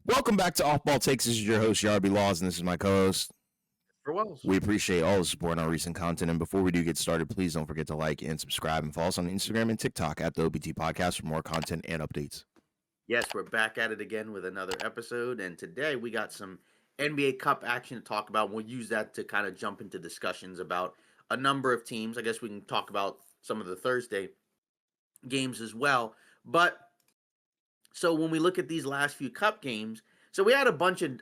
Welcome back to Off Ball Takes. This is your host, Yarby Laws, and this is my co-host. For Wells. We appreciate all the support on our recent content. And before we do get started, please don't forget to like and subscribe and follow us on Instagram and TikTok at the OBT Podcast for more content and updates. Yes, we're back at it again with another episode, and today we got some NBA Cup action to talk about. We'll use that to kind of jump into discussions about a number of teams. I guess we can talk about some of the Thursday games as well. But so when we look at these last few Cup games, so we had a bunch of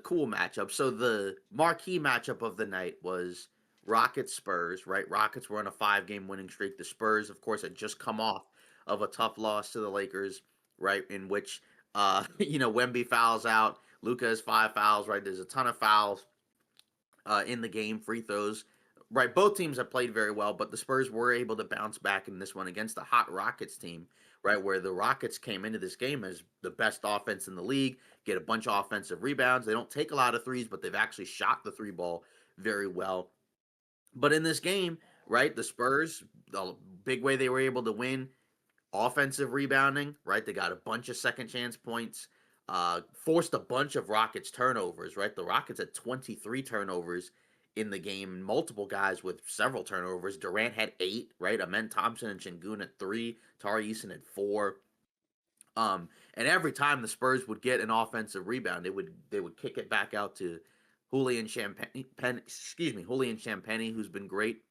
cool matchups. So the marquee matchup of the night was Rockets Spurs, right? Rockets were on a 5-game winning streak. The Spurs, of course, had just come off of a tough loss to the Lakers, right? In which Wemby fouls out. Luka has 5 fouls, right? There's a ton of fouls in the game, free throws. Right, both teams have played very well, but the Spurs were able to bounce back in this one against the hot Rockets team, right, where the Rockets came into this game as the best offense in the league, get a bunch of offensive rebounds. They don't take a lot of threes, but they've actually shot the three ball very well. But in this game, right, the Spurs, the big way they were able to win, offensive rebounding, right? They got a bunch of second chance points, forced a bunch of Rockets turnovers, right? The Rockets had 23 turnovers in the game, multiple guys with several turnovers. Durant had 8, right? Amen Thompson and Şengün had 3, Tari Eason had 4. And every time the Spurs would get an offensive rebound, they would kick it back out to Julian Champagnie, who's been great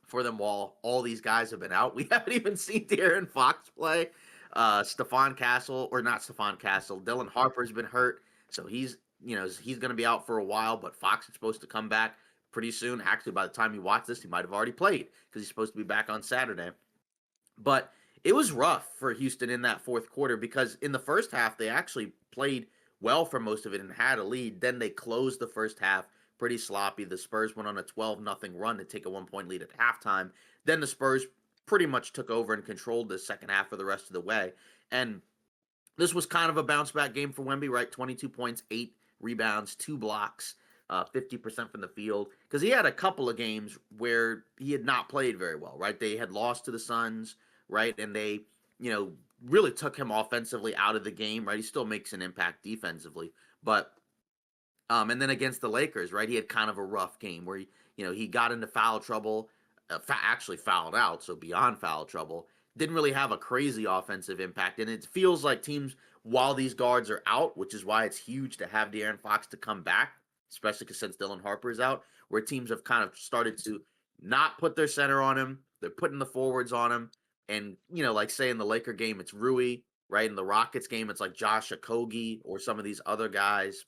for them while all these guys have been out. We haven't even seen De'Aaron Fox play. Stephon Castle, or not Stephon Castle, Dylan Harper's been hurt, so he's going to be out for a while, but Fox is supposed to come back pretty soon. Actually, by the time you watch this, he might have already played because he's supposed to be back on Saturday. But it was rough for Houston in that fourth quarter because in the first half, they actually played well for most of it and had a lead. Then they closed the first half pretty sloppy. The Spurs went on a 12-0 run to take a 1-point lead at halftime. Then the Spurs pretty much took over and controlled the second half for the rest of the way. And this was kind of a bounce back game for Wemby, right? 22 points, 8 rebounds, 2 blocks, 50% from the field. Because he had a couple of games where he had not played very well, right? They had lost to the Suns, right? And they, really took him offensively out of the game, right? He still makes an impact defensively. But and then against the Lakers, right? He had kind of a rough game where he got into foul trouble, actually fouled out, so beyond foul trouble. Didn't really have a crazy offensive impact, and it feels like teams, while these guards are out, which is why it's huge to have De'Aaron Fox to come back, especially because since Dylan Harper is out, where teams have kind of started to not put their center on him, they're putting the forwards on him, and like say in the Laker game, it's Rui, right? In the Rockets game, it's like Josh Okogie or some of these other guys.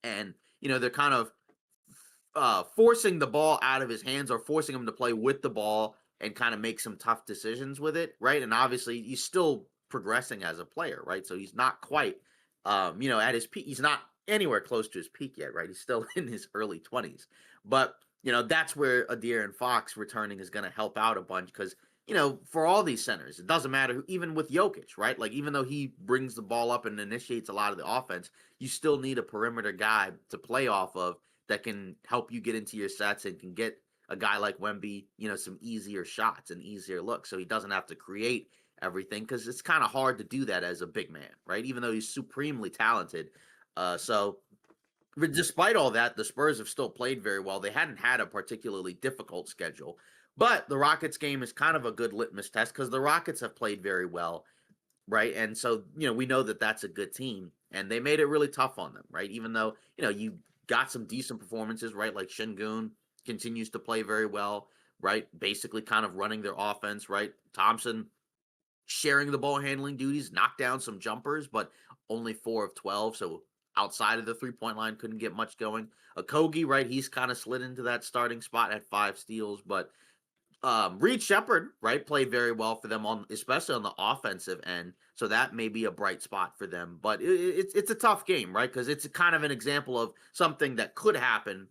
And they're kind of forcing the ball out of his hands or forcing him to play with the ball and kind of make some tough decisions with it, right? And obviously he's still progressing as a player, right? So he's not quite at his peak. He's not anywhere close to his peak yet, right? He's still in his early 20s. But that's where a De'Aaron Fox returning is going to help out a bunch because for all these centers, it doesn't matter, even with Jokic, right? Like, even though he brings the ball up and initiates a lot of the offense, you still need a perimeter guy to play off of that can help you get into your sets and can get a guy like Wemby, some easier shots and easier looks so he doesn't have to create everything because it's kind of hard to do that as a big man, right? Even though he's supremely talented. So despite all that, the Spurs have still played very well. They hadn't had a particularly difficult schedule. But the Rockets game is kind of a good litmus test because the Rockets have played very well, right? And so, we know that that's a good team. And they made it really tough on them, right? Even though, you got some decent performances, right? Like Şengün continues to play very well, right? Basically kind of running their offense, right? Thompson sharing the ball handling duties, knocked down some jumpers, but only 4 of 12. So outside of the 3-point line, couldn't get much going. Okogie, right? He's kind of slid into that starting spot at 5 steals, but Reed Shepherd, right, played very well for them especially on the offensive end. So that may be a bright spot for them. But it's a tough game, right? Because it's kind of an example of something that could happen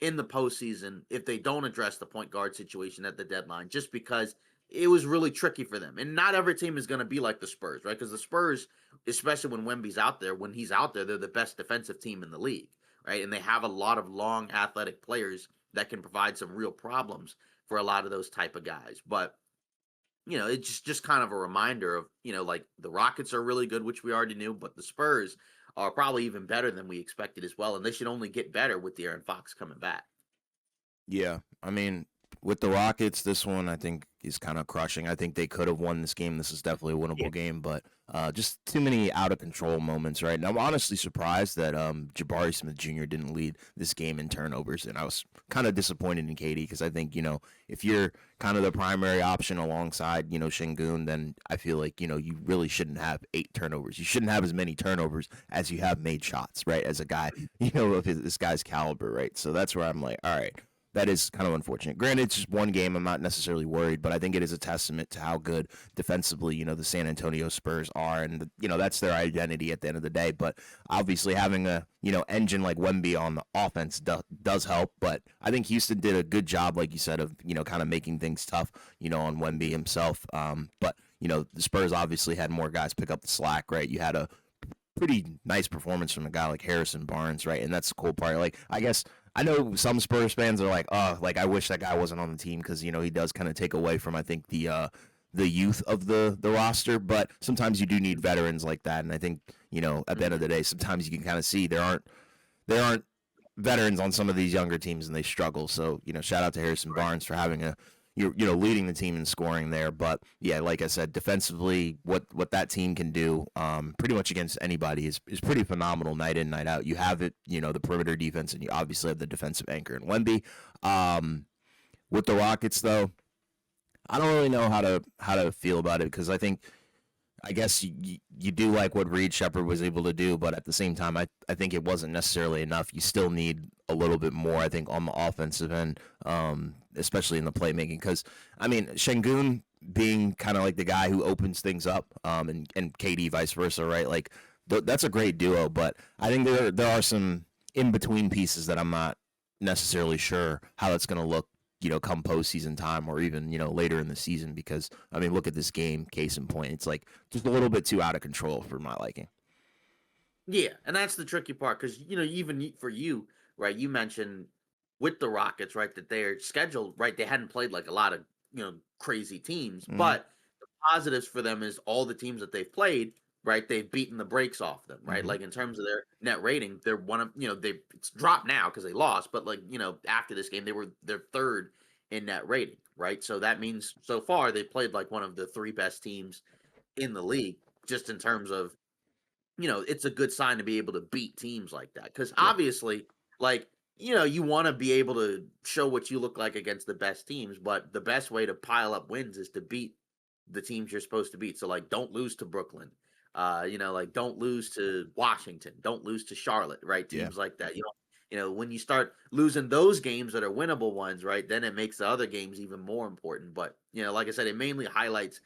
in the postseason if they don't address the point guard situation at the deadline, just because it was really tricky for them. And not every team is going to be like the Spurs, right? Because the Spurs, especially when Wemby's out there, when he's out there, they're the best defensive team in the league, right? And they have a lot of long athletic players that can provide some real problems for a lot of those type of guys. But it's just kind of a reminder of, like the Rockets are really good, which we already knew, but the Spurs are probably even better than we expected as well, and they should only get better with De'Aaron Fox coming back. Yeah, I mean, with the Rockets, this one I think is kind of crushing. I think they could have won this game. This is definitely a Yeah. winnable game, but just too many out of control moments, right? And I'm honestly surprised that Jabari Smith Jr. didn't lead this game in turnovers, and I was kind of disappointed in Katie because I think if you're kind of the primary option alongside Şengün, then I feel like you really shouldn't have 8 turnovers. You shouldn't have as many turnovers as you have made shots, right? As a guy of this guy's caliber, right? So that's where I'm like, all right. That is kind of unfortunate. Granted, it's just one game. I'm not necessarily worried, but I think it is a testament to how good defensively, the San Antonio Spurs are, and that's their identity at the end of the day. But obviously, having a engine like Wemby on the offense does help. But I think Houston did a good job, like you said, of kind of making things tough, on Wemby himself. But the Spurs obviously had more guys pick up the slack, right? You had a pretty nice performance from a guy like Harrison Barnes, right? And that's the cool part. Like, I guess I know some Spurs fans are like, oh, like I wish that guy wasn't on the team because he does kind of take away from I think the youth of the roster. But sometimes you do need veterans like that, and I think at the end of the day, sometimes you can kind of see there aren't veterans on some of these younger teams and they struggle. So shout out to Harrison Barnes for having leading the team in scoring there. But yeah, like I said, defensively, what that team can do, pretty much against anybody is pretty phenomenal night in, night out. You have it, the perimeter defense, and you obviously have the defensive anchor in Wemby. With the Rockets, though, I don't really know how to feel about it because I guess you do like what Reed Shepherd was able to do, but at the same time, I think it wasn't necessarily enough. You still need a little bit more, I think, on the offensive end, especially in the playmaking. Because, I mean, Şengün being kind of like the guy who opens things up, and KD vice versa, right? Like, that's a great duo, but I think there are some in-between pieces that I'm not necessarily sure how that's going to look come postseason time or even, later in the season because, I mean, look at this game, case in point. It's like just a little bit too out of control for my liking. Yeah, and that's the tricky part because, even for you, right, you mentioned with the Rockets, right, that they're scheduled, right, they hadn't played like a lot of, crazy teams, Mm-hmm. but the positives for them is all the teams that they've played, right, they've beaten the brakes off them, right? Mm-hmm. Like in terms of their net rating, they're one of, it's dropped now because they lost, but like, after this game, they're third in net rating, right? So that means so far they played like one of the three best teams in the league, just in terms of it's a good sign to be able to beat teams like that. Because Yeah. obviously, like, you want to be able to show what you look like against the best teams, but the best way to pile up wins is to beat the teams you're supposed to beat. So, like, don't lose to Brooklyn. Like, don't lose to Washington. Don't lose to Charlotte, right? Yeah. Teams like that. When you start losing those games that are winnable ones, right, then it makes the other games even more important. But, like I said, it mainly highlights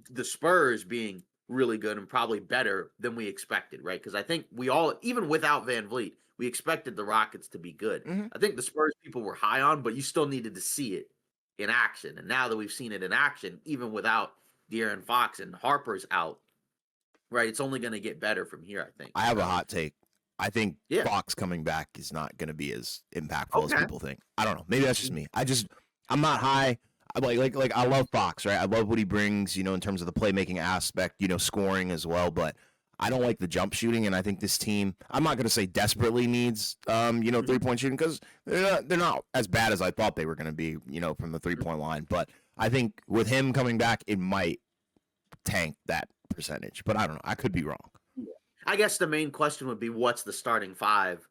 the Spurs being really good and probably better than we expected, right? Because I think we all, even without Van Vliet, we expected the Rockets to be good. Mm-hmm. I think the Spurs people were high on, but you still needed to see it in action. And now that we've seen it in action, even without De'Aaron Fox and Harper's out, right, it's only going to get better from here, I think. I have a hot take. I think Yeah. Fox coming back is not going to be as impactful as Okay. people think. I don't know. Maybe that's just me. I'm not high. I'm like I love Fox, right? I love what he brings, in terms of the playmaking aspect, scoring as well. But I don't like the jump shooting, and I think this team, I'm not going to say desperately needs, 3-point shooting because they're not as bad as I thought they were going to be, from the 3-point line. But I think with him coming back, it might tank that percentage. But I don't know. I could be wrong. I guess the main question would be what's the starting five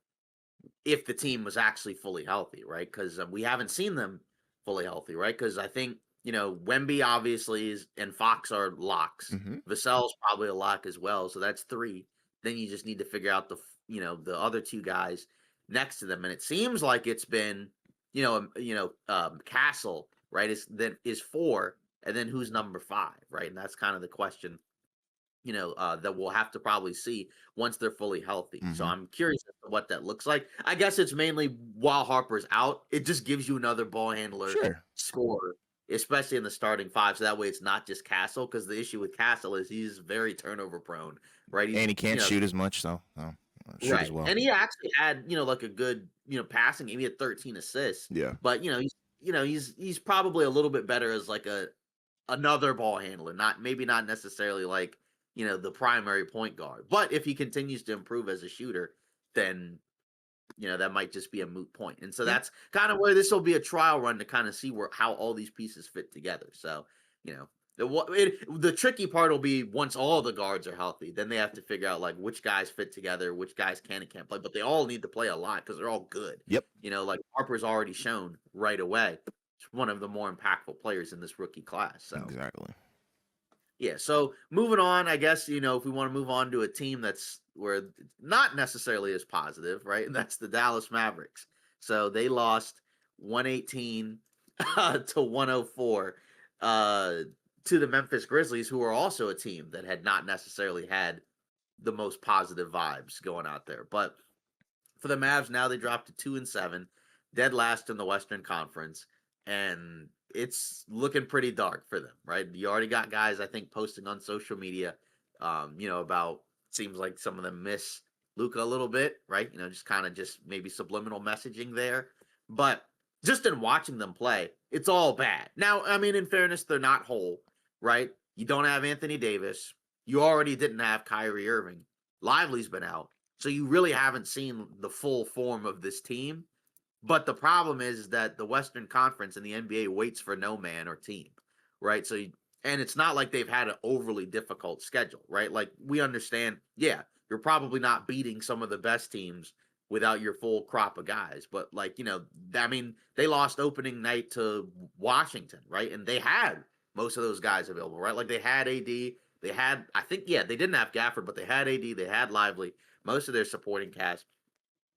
if the team was actually fully healthy, right? Because we haven't seen them fully healthy, right? Because I think Wemby obviously is and Fox are locks. Mm-hmm. Vassell's probably a lock as well, so that's three. Then you just need to figure out the other two guys next to them, and it seems like it's been Castle, right? Is four, and then who's number five, right? And that's kind of the question that we'll have to probably see once they're fully healthy. Mm-hmm. So I'm curious as to what that looks like. I guess it's mainly while Harper's out, it just gives you another ball handler scorer, especially in the starting five. So that way it's not just Castle, because the issue with Castle is he's very turnover prone, right? And he can't shoot as much, so shoot right. as well. And he actually had, like a good, passing game. He had 13 assists. Yeah. But he's probably a little bit better as like another ball handler, not necessarily like the primary point guard. But if he continues to improve as a shooter, then that might just be a moot point. And so Yeah. that's kind of where this will be a trial run to kind of see how all these pieces fit together. So, the tricky part will be once all the guards are healthy, then they have to figure out like which guys fit together, which guys can and can't play, but they all need to play a lot because they're all good. Yep. Like Harper's already shown right away. It's one of the more impactful players in this rookie class. So Exactly. yeah, so moving on, I guess, if we want to move on to a team that's where not necessarily as positive, right? And that's the Dallas Mavericks. So they lost 118 to 104 to the Memphis Grizzlies, who are also a team that had not necessarily had the most positive vibes going out there. But for the Mavs, now they dropped to 2-7, dead last in the Western Conference, and it's looking pretty dark for them, right? You already got guys, I think, posting on social media, about seems like some of them miss Luca a little bit, right? Just kind of just maybe subliminal messaging there, but just in watching them play, it's all bad. Now, I mean, in fairness, they're not whole, right? You don't have Anthony Davis. You already didn't have Kyrie Irving. Lively's been out. So you really haven't seen the full form of this team. But the problem is that the Western Conference and the NBA waits for no man or team, right? And it's not like they've had an overly difficult schedule, right? Like we understand, yeah, you're probably not beating some of the best teams without your full crop of guys. But like, I mean, they lost opening night to Washington, right? And they had most of those guys available, right? Like they had AD, they had, I think, yeah, they didn't have Gafford, but they had AD, they had Lively, most of their supporting cast.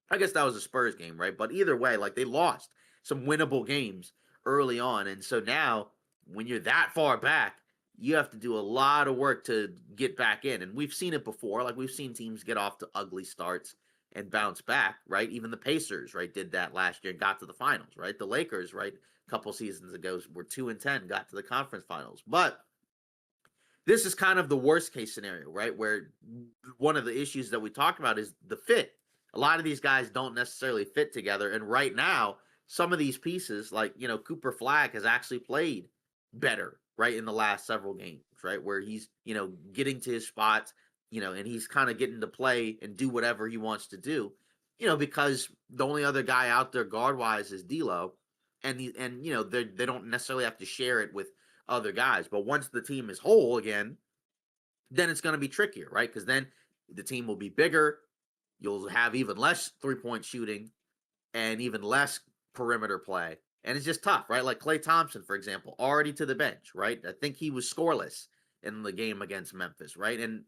I guess that was a Spurs game, right? But either way, like they lost some winnable games early on. And so now, when you're that far back, you have to do a lot of work to get back in. And we've seen it before. Like we've seen teams get off to ugly starts and bounce back, right? Even the Pacers, right, did that last year and got to the finals, right? The Lakers, right, a couple seasons ago were 2-10, got to the conference finals. But this is kind of the worst case scenario, right? Where one of the issues that we talked about is the fit. A lot of these guys don't necessarily fit together. And right now, some of these pieces, like, Cooper Flag has actually played better, right, in the last several games, right? Where he's, getting to his spots, and he's kind of getting to play and do whatever he wants to do, because the only other guy out there guard wise is D'Lo. And they don't necessarily have to share it with other guys. But once the team is whole again, then it's going to be trickier, right? Because then the team will be bigger. You'll have even less 3-point shooting and even less perimeter play. And it's just tough, right? Like Klay Thompson, for example, already to the bench, right? I think he was scoreless in the game against Memphis, right? And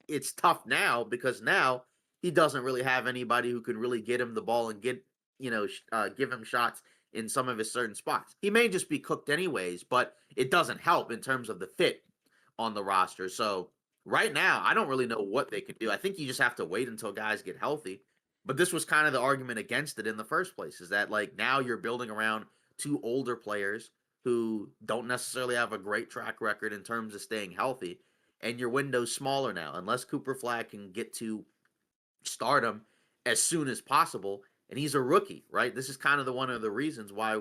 it's tough now because now he doesn't really have anybody who can really get him the ball and give him shots in some of his certain spots. He may just be cooked anyways, but it doesn't help in terms of the fit on the roster. So right now, I don't really know what they can do. I think you just have to wait until guys get healthy. But this was kind of the argument against it in the first place, is that like now you're building around two older players who don't necessarily have a great track record in terms of staying healthy, and your window's smaller now. Unless Cooper Flag can get to stardom as soon as possible, and he's a rookie, right? This is kind of the one of the reasons why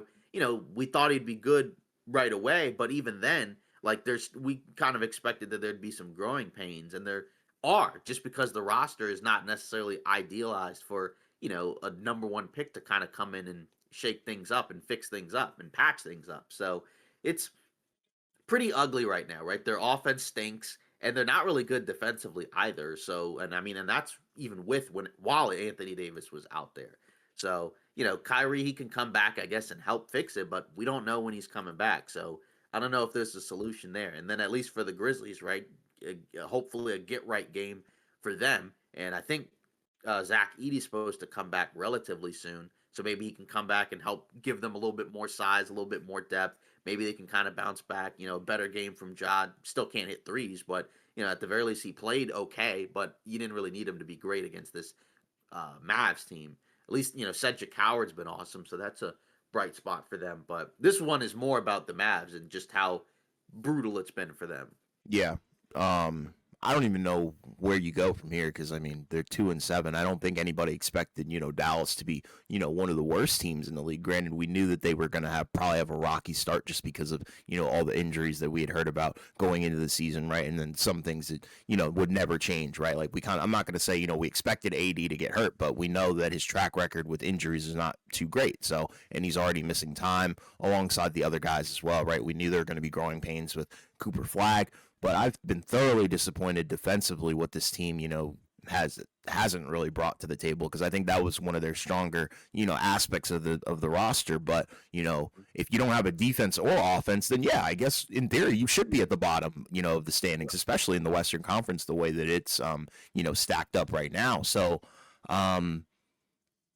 we thought he'd be good right away, but even then, like we kind of expected that there'd be some growing pains, and there are, just because the roster is not necessarily idealized for a number one pick to kind of come in and shake things up and fix things up and patch things up. So it's pretty ugly right now, right? Their offense stinks, and they're not really good defensively either. So, and I mean, and that's even while Anthony Davis was out there. So, Kyrie, he can come back, I guess, and help fix it, but we don't know when he's coming back. So, I don't know if there's a solution there. And then at least for the Grizzlies, right? Hopefully a get right game for them. And I think Zach Edey's supposed to come back relatively soon. So maybe he can come back and help give them a little bit more size, a little bit more depth. Maybe they can kind of bounce back. A better game from Ja. Still can't hit threes, but at the very least he played okay. But you didn't really need him to be great against this Mavs team. At least Cedric Howard's been awesome, so that's a bright spot for them. But this one is more about the Mavs and just how brutal it's been for them. Yeah. I don't even know where you go from here because I mean they're 2-7. I don't think anybody expected Dallas to be one of the worst teams in the league. Granted, we knew that they were going to probably have a rocky start just because of all the injuries that we had heard about going into the season, right? And then some things that would never change, right? Like I'm not going to say we expected AD to get hurt, but we know that his track record with injuries is not too great. So and he's already missing time alongside the other guys as well, right? We knew there were going to be growing pains with Cooper Flag. But I've been thoroughly disappointed defensively what this team, hasn't really brought to the table because I think that was one of their stronger, aspects of the roster. But if you don't have a defense or offense, then yeah, I guess in theory you should be at the bottom, of the standings, especially in the Western Conference, the way that it's stacked up right now. So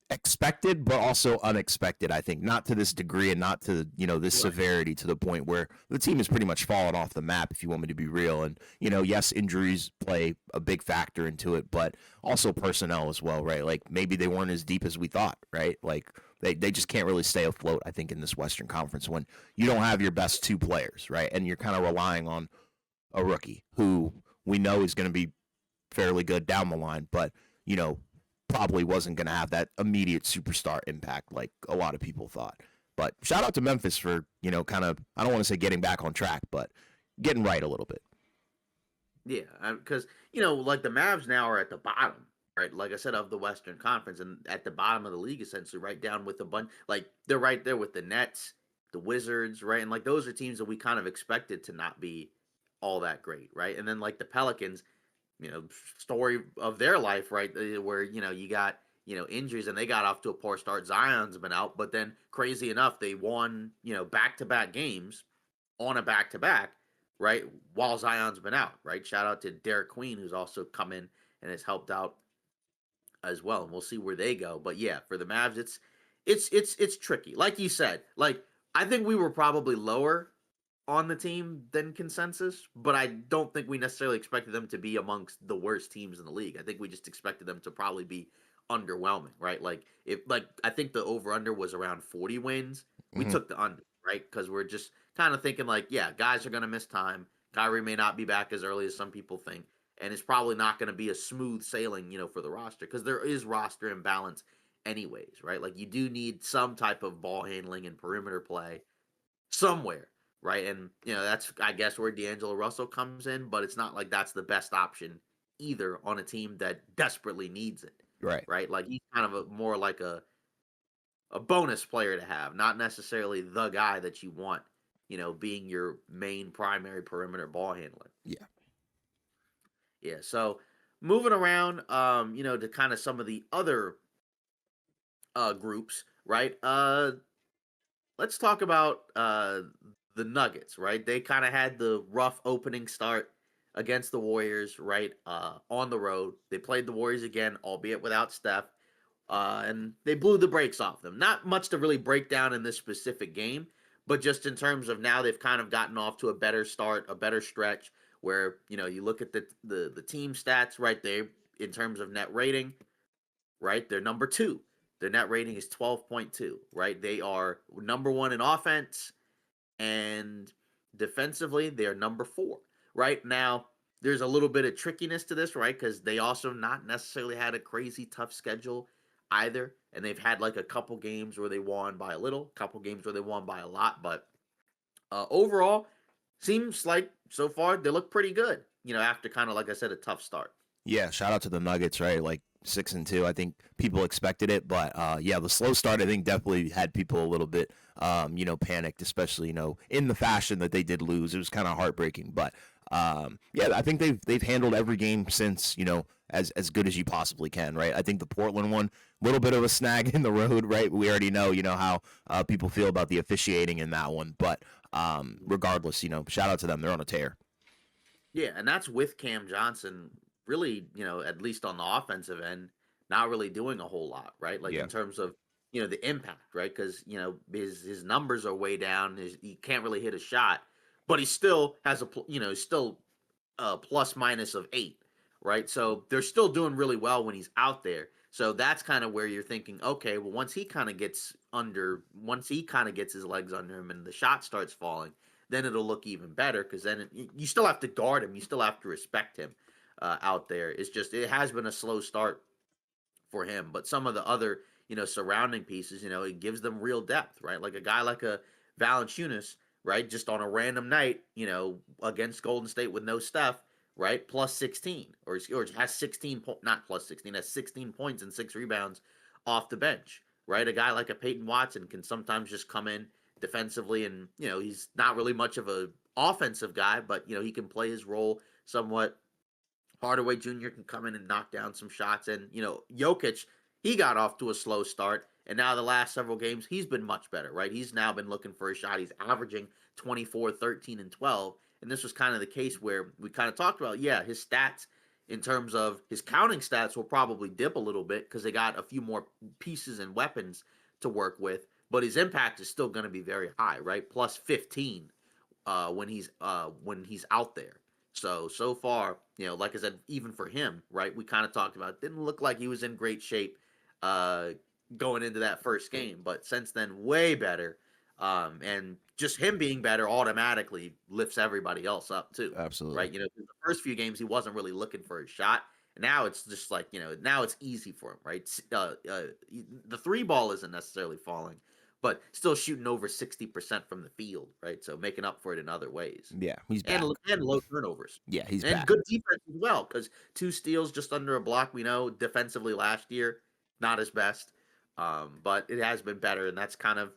expected but also unexpected, I think, not to this degree and not to this severity to the point where the team has pretty much fallen off the map, if you want me to be real. And yes, injuries play a big factor into it, but also personnel as well, right? Like maybe they weren't as deep as we thought, right? Like they just can't really stay afloat, I think, in this Western Conference when you don't have your best two players, right? And you're kind of relying on a rookie who we know is going to be fairly good down the line, but probably wasn't going to have that immediate superstar impact like a lot of people thought. But shout out to Memphis for, kind of, I don't want to say getting back on track, but getting right a little bit. Yeah, because, like the Mavs now are at the bottom, right? Like I said, of the Western Conference and at the bottom of the league, essentially, right down with a bunch. Like they're right there with the Nets, the Wizards, right? And like those are teams that we kind of expected to not be all that great, right? And then like the Pelicans, story of their life, right? Where, you got, injuries and they got off to a poor start. Zion's been out, but then crazy enough, they won, back to back games on a back to back, right? While Zion's been out, right? Shout out to Derek Queen, who's also come in and has helped out as well. And we'll see where they go. But yeah, for the Mavs, it's tricky. Like you said, like I think we were probably lower on the team than consensus, but I don't think we necessarily expected them to be amongst the worst teams in the league. I think we just expected them to probably be underwhelming, right? Like if like I think the over under was around 40 wins. We Mm-hmm. took the under, right? Because we're just kind of thinking like, yeah, guys are gonna miss time. Kyrie may not be back as early as some people think, and it's probably not going to be a smooth sailing, for the roster because there is roster imbalance anyways, right? Like you do need some type of ball handling and perimeter play somewhere, right? And that's I guess where D'Angelo Russell comes in, but it's not like that's the best option either on a team that desperately needs it, Right. right? Like he's kind of more like a bonus player to have, not necessarily the guy that you want, being your main primary perimeter ball handler. Yeah. Yeah, so moving around, to kind of some of the other groups, right? Let's talk about the Nuggets, right? They kind of had the rough opening start against the Warriors, right? On the road, they played the Warriors again, albeit without Steph, and they blew the brakes off them. Not much to really break down in this specific game, but just in terms of now they've kind of gotten off to a better start, a better stretch. Where you look at the team stats right there in terms of net rating, right? They're number two. Their net rating is 12.2, right? They are number one in offense, and defensively, they are number four. Right now, there's a little bit of trickiness to this, right? Because they also not necessarily had a crazy tough schedule either. And they've had like a couple games where they won by a little, couple games where they won by a lot. But overall, seems like so far they look pretty good, after kind of, like I said, a tough start. Yeah, shout out to the Nuggets, right? Like 6-2. I think people expected it, but yeah, the slow start I think definitely had people a little bit panicked, especially in the fashion that they did lose. It was kind of heartbreaking, but yeah, I think they've handled every game since as good as you possibly can, right? I think the Portland one, a little bit of a snag in the road, right? We already know how people feel about the officiating in that one, but regardless, shout out to them. They're on a tear. Yeah, and that's with Cam Johnson really, at least on the offensive end, not really doing a whole lot, right? Like Yeah. in terms of, the impact, right? Because, his numbers are way down. He can't really hit a shot, but he still has he's still plus minus of 8, right? So they're still doing really well when he's out there. So that's kind of where you're thinking, okay, well, once he kind of gets his legs under him and the shot starts falling, then it'll look even better because then you still have to guard him. You still have to respect him. out there. It's just it has been a slow start for him. But some of the other, surrounding pieces, it gives them real depth, right? Like a guy like a Valanciunas, right? Just on a random night, against Golden State with no Steph, right? Plus 16, or has 16, not plus 16, has 16 points and 6 rebounds off the bench, right? A guy like a Peyton Watson can sometimes just come in defensively, and he's not really much of a offensive guy, but he can play his role somewhat. Hardaway Jr. can come in and knock down some shots. And, Jokic, he got off to a slow start. And now the last several games, he's been much better, right? He's now been looking for a shot. He's averaging 24, 13, and 12. And this was kind of the case where we kind of talked about, yeah, his stats in terms of his counting stats will probably dip a little bit because they got a few more pieces and weapons to work with. But his impact is still going to be very high, right? Plus 15 when he's out there. So far, like I said, even for him, right? We kind of talked about it, didn't look like he was in great shape uh, going into that first game, but since then, way better. And just him being better automatically lifts everybody else up too, Absolutely. right? The first few games he wasn't really looking for a shot. Now it's just like now it's easy for him, right? The three ball isn't necessarily falling, but still shooting over 60% from the field, right? So making up for it in other ways, Yeah, he's and back. low turnovers, Yeah, he's and back. good defense as well. Because 2 steals just under a block, we know defensively last year not his best, but it has been better, and that's kind of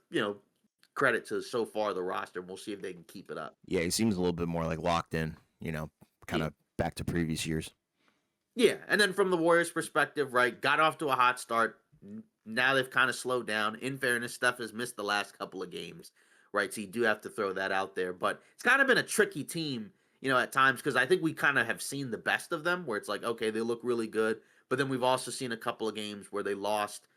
credit to so far the roster. We'll see if they can keep it up. Yeah, he seems a little bit more like locked in, kind Yeah. of back to previous years. Yeah, and then from the Warriors' perspective, right, got off to a hot start. Now they've kind of slowed down. In fairness, Steph has missed the last couple of games, right? So you do have to throw that out there. But it's kind of been a tricky team, at times, because I think we kind of have seen the best of them, where it's like, okay, they look really good, but then we've also seen a couple of games where they lost,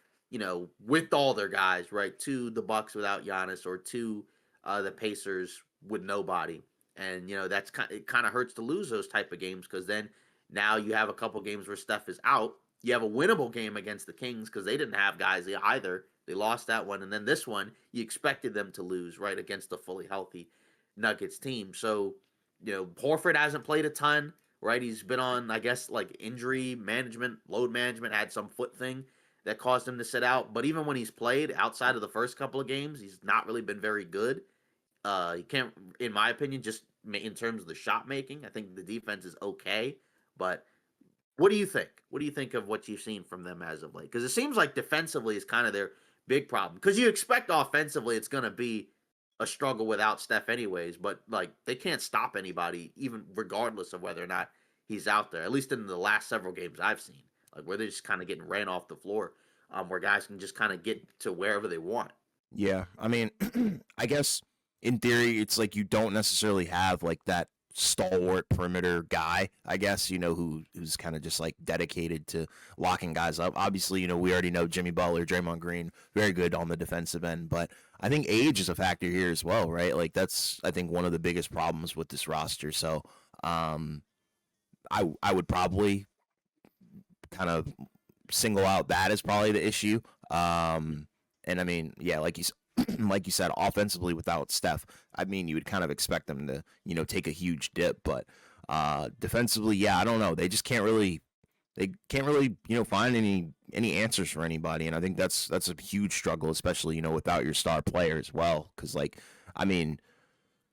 with all their guys, right, to the Bucks without Giannis, or to the Pacers with nobody, and that's it kind of hurts to lose those type of games because then now you have a couple games where Steph is out. You have a winnable game against the Kings because they didn't have guys either. They lost that one, and then this one you expected them to lose right against a fully healthy Nuggets team. So Horford hasn't played a ton, right? He's been on, I guess, like injury management, load management, had some foot thing that caused him to sit out. But even when he's played outside of the first couple of games, he's not really been very good. He can't, in my opinion, just in terms of the shot making. I think the defense is okay, but what do you think? What do you think of what you've seen from them as of late? Because it seems like defensively is kind of their big problem. Because you expect offensively it's going to be a struggle without Steph, anyways. But like they can't stop anybody, even regardless of whether or not he's out there. At least in the last several games I've seen, like where they're just kind of getting ran off the floor, where guys can just kind of get to wherever they want. Yeah, I mean, I guess in theory, it's like you don't necessarily have like that stalwart perimeter guy. I guess who's kind of just like dedicated to locking guys up. Obviously, we already know Jimmy Butler, Draymond Green, very good on the defensive end, but I think age is a factor here as well, right? Like that's I think one of the biggest problems with this roster. So, I would probably kind of single out that as probably the issue. And I mean, yeah, like like you said, offensively without Steph, I mean, you would kind of expect them to, take a huge dip, but defensively, yeah, I don't know. They can't really, find any answers for anybody, and I think that's a huge struggle, especially without your star player as well. Because I mean,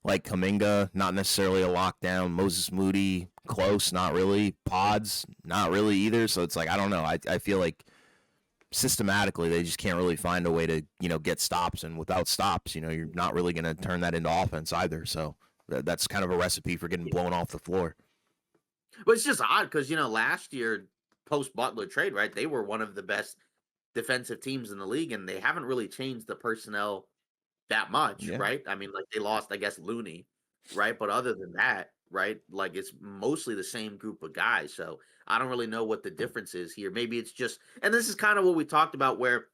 like Kaminga, not necessarily a lockdown. Moses Moody, close, not really. Pods, not really either. So it's like I don't know. I feel like systematically they just can't really find a way to get stops, and without stops you're not really going to turn that into offense either. So that's kind of a recipe for getting blown off the floor. But it's just odd because last year post Butler trade, right? They were one of the best defensive teams in the league, and they haven't really changed the personnel that much, Yeah. right? I mean, like they lost, I guess, Looney, right? But other than that, right? Like it's mostly the same group of guys. So I don't really know what the difference is here. Maybe it's just, and this is kind of what we talked about where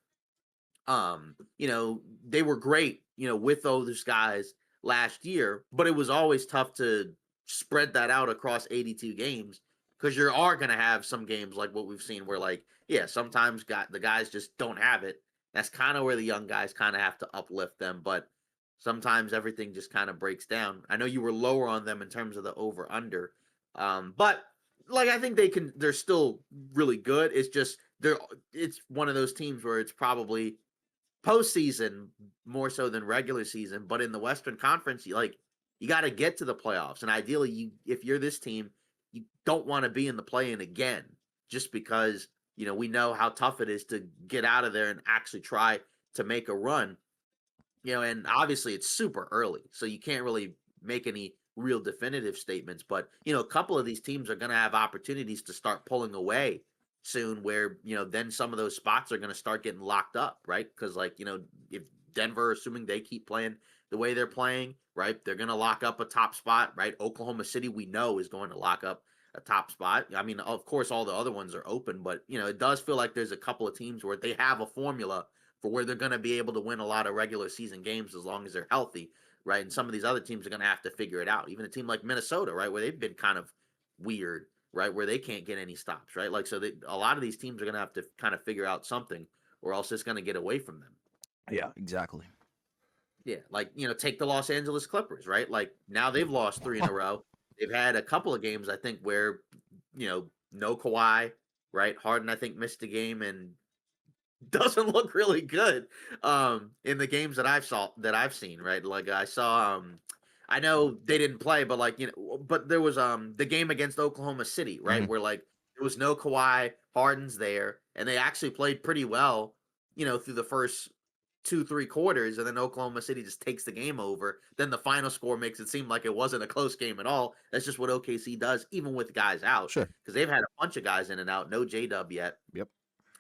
they were great, with those guys last year, but it was always tough to spread that out across 82 games because you are going to have some games like what we've seen where, like, yeah, sometimes the guys just don't have it. That's kind of where the young guys kind of have to uplift them, but sometimes everything just kind of breaks down. I know you were lower on them in terms of the over under, but like I think they're still really good. It's just it's one of those teams where it's probably postseason more so than regular season. But in the Western Conference, you got to get to the playoffs, and ideally, if you're this team, you don't want to be in the play-in again, just because we know how tough it is to get out of there and actually try to make a run. And obviously it's super early, so you can't really make any real definitive statements. But a couple of these teams are going to have opportunities to start pulling away soon, where then some of those spots are going to start getting locked up, right? Because if Denver, assuming they keep playing the way they're playing, right, they're going to lock up a top spot, right? Oklahoma City, we know, is going to lock up a top spot. I mean, of course, all the other ones are open, but it does feel like there's a couple of teams where they have a formula for where they're going to be able to win a lot of regular season games as long as they're healthy, right? And some of these other teams are going to have to figure it out. Even a team like Minnesota, right, where they've been kind of weird, right, where they can't get any stops, right? Like, so a lot of these teams are going to have to kind of figure out something, or else it's going to get away from them. Yeah, exactly. Yeah, like take the Los Angeles Clippers, right? Like now they've lost 3 in a row. They've had a couple of games, I think, where no Kawhi, right? Harden, I think, missed a game and doesn't look really good in the games that I've seen, right? Like I saw I know they didn't play, but but there was the game against Oklahoma City, right? Mm-hmm. Where there was no Kawhi, Harden's there, and they actually played pretty well, through the first 2-3 quarters, and then Oklahoma City just takes the game over. Then the final score makes it seem like it wasn't a close game at all. That's just what OKC does, even with guys out, Sure. because they've had a bunch of guys in and out, no J-Dub yet. Yep.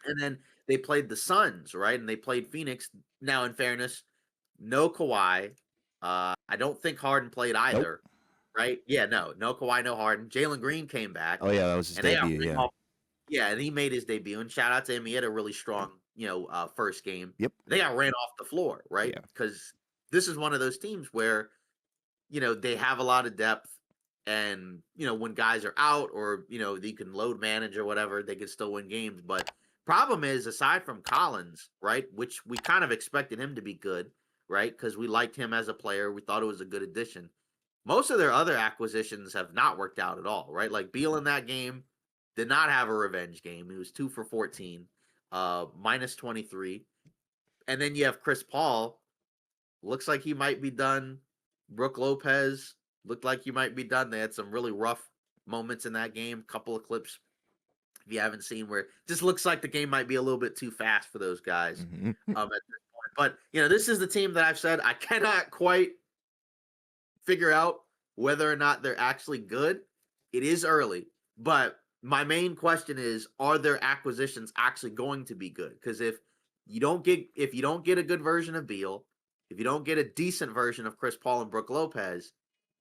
And then they played the Suns, right? And they played Phoenix. Now, in fairness, no Kawhi. I don't think Harden played Nope. either, right? Yeah, no Kawhi, no Harden. Jalen Green came back, Oh yeah, that was his and they debut. ran Yeah. off. Yeah, and he made his debut. And shout out to him. He had a really strong, first game. Yep. They got ran off the floor, right? Yeah. Because this is one of those teams where they have a lot of depth, and when guys are out, or they can load manage or whatever, they can still win games. But problem is, aside from Collins, right, which we kind of expected him to be good, right, because we liked him as a player, we thought it was a good addition. Most of their other acquisitions have not worked out at all, right? Like Beal in that game did not have a revenge game. He was 2 for 14, minus 23. And then you have Chris Paul. Looks like he might be done. Brook Lopez looked like he might be done. They had some really rough moments in that game. Couple of clips, if you haven't seen, where it just looks like the game might be a little bit too fast for those guys Mm-hmm. at this point. But this is the team that I've said I cannot quite figure out whether or not they're actually good. It is early, but my main question is, are their acquisitions actually going to be good? Because if you don't get a good version of Beal, if you don't get a decent version of Chris Paul and Brook Lopez,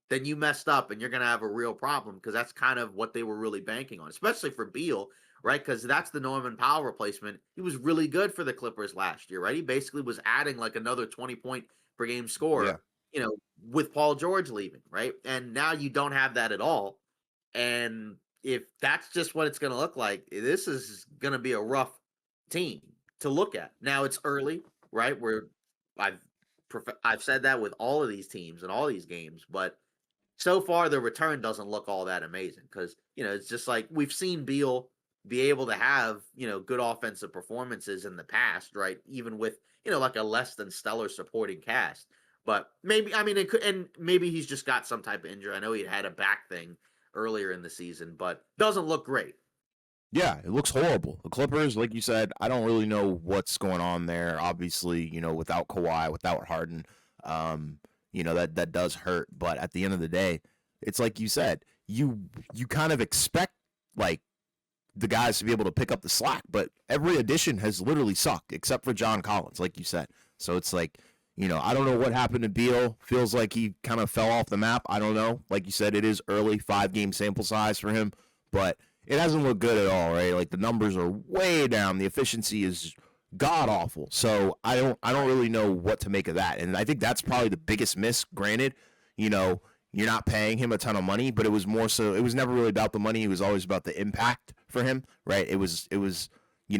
then you messed up and you're going to have a real problem, because that's kind of what they were really banking on, especially for Beal, right? Because that's the Norman Powell replacement. He was really good for the Clippers last year, right? He basically was adding like another 20-point per game score, Yeah. with Paul George leaving, right? And now you don't have that at all. And if that's just what it's going to look like, this is going to be a rough team to look at. Now it's early, right? Where I've said that with all of these teams and all these games, but so far the return doesn't look all that amazing, because it's just like we've seen Beal be able to have good offensive performances in the past, right? Even with like a less than stellar supporting cast. But maybe, I mean, it could, and maybe he's just got some type of injury. I know he had a back thing earlier in the season, but doesn't look great. Yeah, it looks horrible. The Clippers, like you said, I don't really know what's going on there. Obviously, without Kawhi, without Harden, that does hurt. But at the end of the day, it's like you said, you kind of expect like the guys to be able to pick up the slack, but every addition has literally sucked except for John Collins, like you said. So it's like, I don't know what happened to Beal. Feels like he kind of fell off the map. I don't know. Like you said, it is early, 5-game sample size for him, but it hasn't looked good at all, right? Like the numbers are way down. The efficiency is god awful. So I don't really know what to make of that. And I think that's probably the biggest miss. Granted, you're not paying him a ton of money, but it was more so, it was never really about the money. It was always about the impact for him, right? It was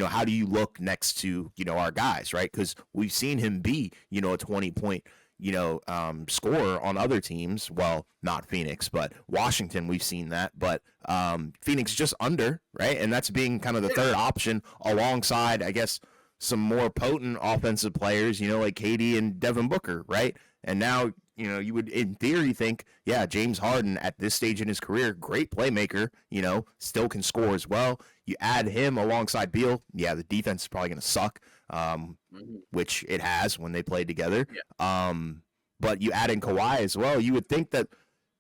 how do you look next to our guys, right? Because we've seen him be a 20-point score on other teams. Well, not Phoenix, but Washington, we've seen that. But Phoenix just under, right? And that's being kind of the third option alongside, I guess, some more potent offensive players, like KD and Devin Booker, right? And now, you would in theory think, yeah, James Harden at this stage in his career, great playmaker, still can score as well. You add him alongside Beal, yeah, the defense is probably going to suck, which it has when they played together. Yeah. But you add in Kawhi as well. You would think that,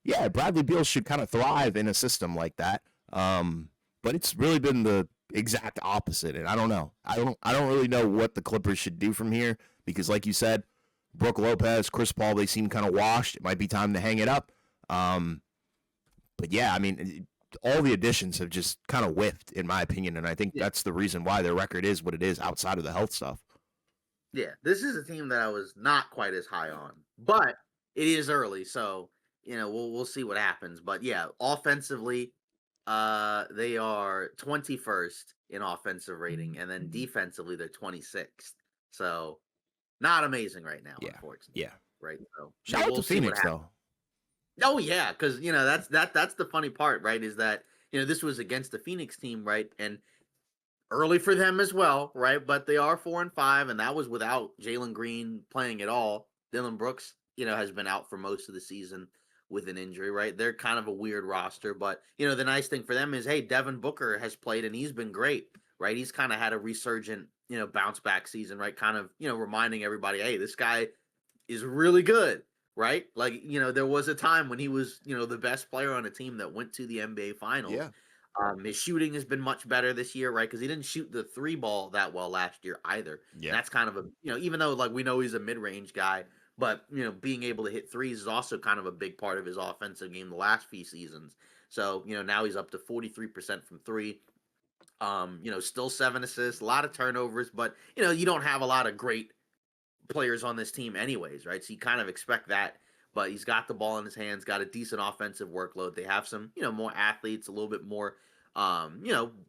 yeah, Bradley Beal should kind of thrive in a system like that. But it's really been the exact opposite, and I don't know. I don't really know what the Clippers should do from here because, like you said, Brook Lopez, Chris Paul, they seem kind of washed. It might be time to hang it up. But yeah, I mean, all the additions have just kind of whiffed, in my opinion, and I think that's the reason why their record is what it is outside of the health stuff. Yeah, this is a team that I was not quite as high on, but it is early, so we'll see what happens. But yeah, offensively, they are 21st in offensive rating, and then defensively they're 26th. So not amazing right now, unfortunately. Yeah. Right. So shout out to Phoenix though. Oh yeah, because that's the funny part, right? Is that this was against the Phoenix team, right? And early for them as well, right? But they are 4-5, and that was without Jalen Green playing at all. Dylan Brooks, has been out for most of the season with an injury, right? They're kind of a weird roster, but the nice thing for them is, hey, Devin Booker has played and he's been great, right? He's kind of had a resurgent, bounce back season, right? Kind of, reminding everybody, hey, this guy is really good, right? Like, there was a time when he was, the best player on a team that went to the NBA Finals. Yeah. His shooting has been much better this year, right? Because he didn't shoot the three ball that well last year either. Yeah. And that's kind of a, even though like we know he's a mid-range guy, but being able to hit threes is also kind of a big part of his offensive game the last few seasons. So, now he's up to 43% from three. Still 7 assists, a lot of turnovers, but you don't have a lot of great players on this team anyways, right? So you kind of expect that, but he's got the ball in his hands, got a decent offensive workload. They have some, more athletes, a little bit more,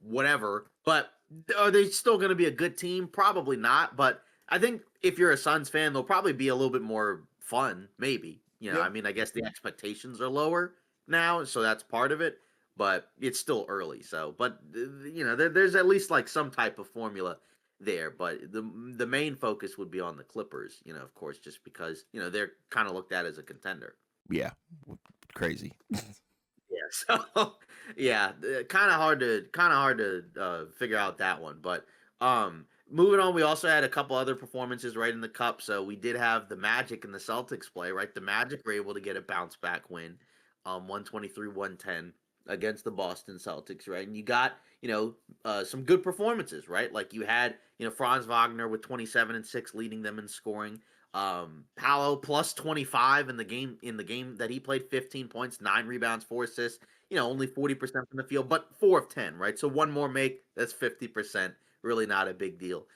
whatever. But are they still going to be a good team? Probably not. But I think if you're a Suns fan, they'll probably be a little bit more fun, maybe. I mean, I guess the expectations are lower now, so that's part of it. But it's still early. So, but there's at least like some type of formula there, but the main focus would be on the Clippers, of course, just because they're kind of looked at as a contender. Yeah, crazy. Yeah, so yeah, kind of hard to figure out that one. But moving on, we also had a couple other performances right in the cup. So we did have the Magic and the Celtics play. Right, the Magic were able to get a bounce back win, 123-110 against the Boston Celtics. Right, and you got some good performances, right? Like you had, Franz Wagner with 27 and 6 leading them in scoring. Paolo plus 25 in the game that he played, 15 points, 9 rebounds, 4 assists, only 40% from the field, but 4 of 10, right? So one more make, that's 50%. Really not a big deal.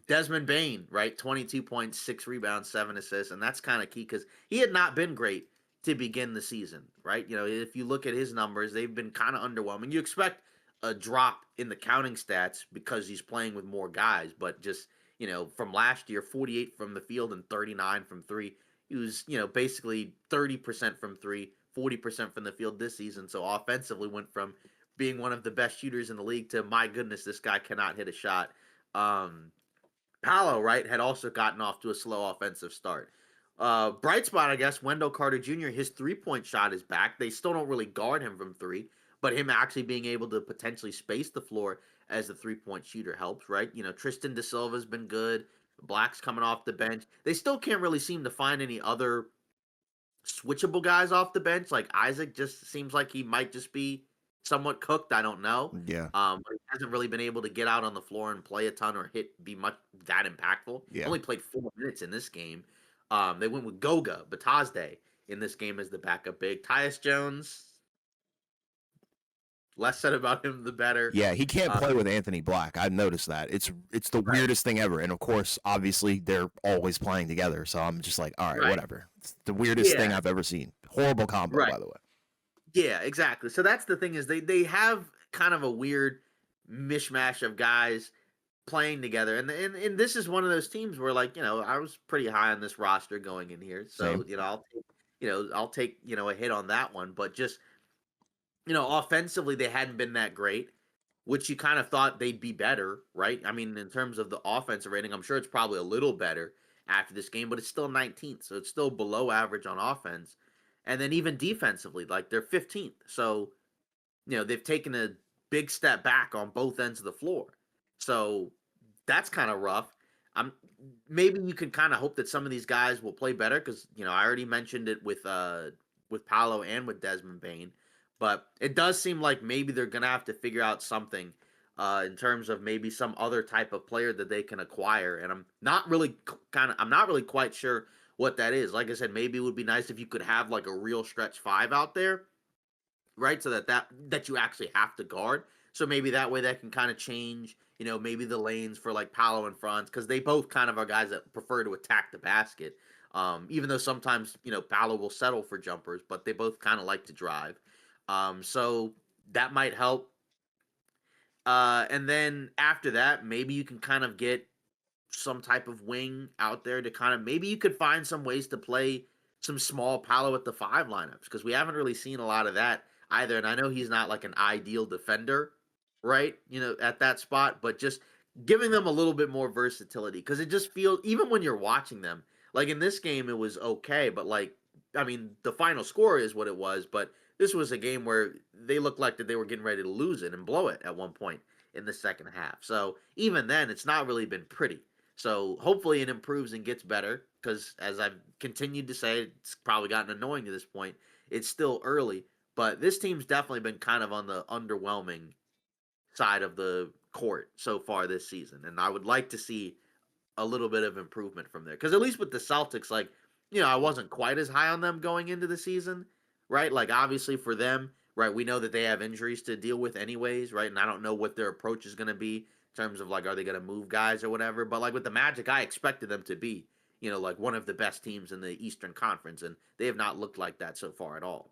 Desmond Bane, right? 22 points, 6 rebounds, 7 assists, and that's kind of key because he had not been great to begin the season, right? If you look at his numbers, they've been kind of underwhelming. You expect a drop in the counting stats because he's playing with more guys, but just, from last year, 48 from the field and 39 from three. He was, basically 30% from three, 40% from the field this season. So offensively went from being one of the best shooters in the league to, my goodness, this guy cannot hit a shot. Paolo, right, had also gotten off to a slow offensive start. Bright spot, I guess, Wendell Carter Jr., his three-point shot is back. They still don't really guard him from three, but him actually being able to potentially space the floor as a three-point shooter helps, right? Tristan Da Silva's been good. Black's coming off the bench. They still can't really seem to find any other switchable guys off the bench. Like Isaac just seems like he might just be somewhat cooked. I don't know. Yeah. But he hasn't really been able to get out on the floor and play a ton or be much that impactful. Yeah. Only played 4 minutes in this game. They went with Goga Batazde in this game as the backup big. Tyus Jones, less said about him, the better. Yeah, he can't play with Anthony Black. I've noticed that. It's the weirdest thing ever. And of course, obviously, they're always playing together. So I'm just like, all right, whatever. It's the weirdest thing I've ever seen. Horrible combo, by the way. Yeah, exactly. So that's the thing is they have kind of a weird mishmash of guys playing together. And this is one of those teams where, like, I was pretty high on this roster going in here. So, Same. I'll take, a hit on that one. But just, offensively, they hadn't been that great, which you kind of thought they'd be better, right? I mean, in terms of the offensive rating, I'm sure it's probably a little better after this game, but it's still 19th. So it's still below average on offense. And then even defensively, like, they're 15th. So, they've taken a big step back on both ends of the floor. So that's kind of rough. I'm Maybe you can kind of hope that some of these guys will play better because I already mentioned it with Paolo and with Desmond Bain, but it does seem like maybe they're gonna have to figure out something in terms of maybe some other type of player that they can acquire, and I'm not really quite sure what that is. Like I said, maybe it would be nice if you could have like a real stretch five out there, right? So that you actually have to guard. So maybe that way that can kind of change, maybe the lanes for like Paolo and Franz because they both kind of are guys that prefer to attack the basket. Even though sometimes Paolo will settle for jumpers, but they both kind of like to drive. So that might help. And then after that, maybe you can kind of get some type of wing out there to kind of maybe you could find some ways to play some small Paolo at the five lineups because we haven't really seen a lot of that either. And I know he's not like an ideal defender, right? At that spot, but just giving them a little bit more versatility because it just feels even when you're watching them, like in this game, it was okay, but like I mean, the final score is what it was, but this was a game where they looked like that they were getting ready to lose it and blow it at one point in the second half. So even then, it's not really been pretty. So hopefully it improves and gets better because as I've continued to say, it's probably gotten annoying to this point. It's still early, but this team's definitely been kind of on the underwhelming side of the court so far this season. And I would like to see a little bit of improvement from there. Because at least with the Celtics, like, I wasn't quite as high on them going into the season, right? Like, obviously for them, right, we know that they have injuries to deal with anyways, right? And I don't know what their approach is going to be in terms of, like, are they going to move guys or whatever? But, like, with the Magic, I expected them to be, like one of the best teams in the Eastern Conference. And they have not looked like that so far at all.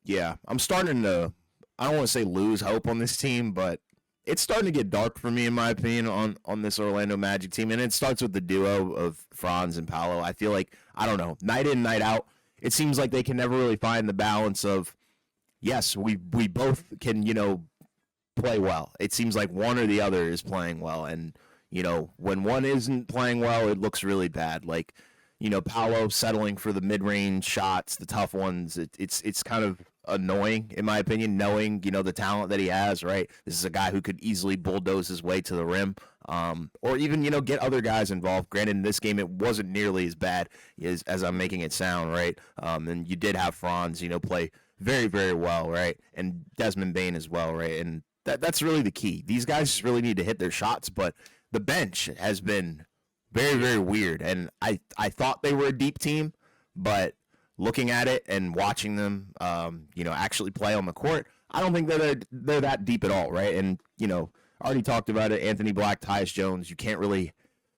Yeah, I'm starting to. I don't want to say lose hope on this team, but it's starting to get dark for me, in my opinion, on this Orlando Magic team. And it starts with the duo of Franz and Paolo. I feel like I don't know, night in, night out. It seems like they can never really find the balance of yes, we both can play well. It seems like one or the other is playing well, and when one isn't playing well, it looks really bad. Like Paolo settling for the mid-range shots, the tough ones. It's kind of annoying, in my opinion, knowing the talent that he has. Right, this is a guy who could easily bulldoze his way to the rim, or even get other guys involved. Granted, in this game, it wasn't nearly as bad as I'm making it sound. Right, and you did have Franz, play very very well. Right, and Desmond Bain as well. Right, and that's really the key. These guys just really need to hit their shots, but the bench has been very very weird, and I thought they were a deep team, but looking at it and watching them actually play on the court, I don't think that they're that deep at all, right? And I already talked about it. Anthony Black, Tyus Jones, you can't really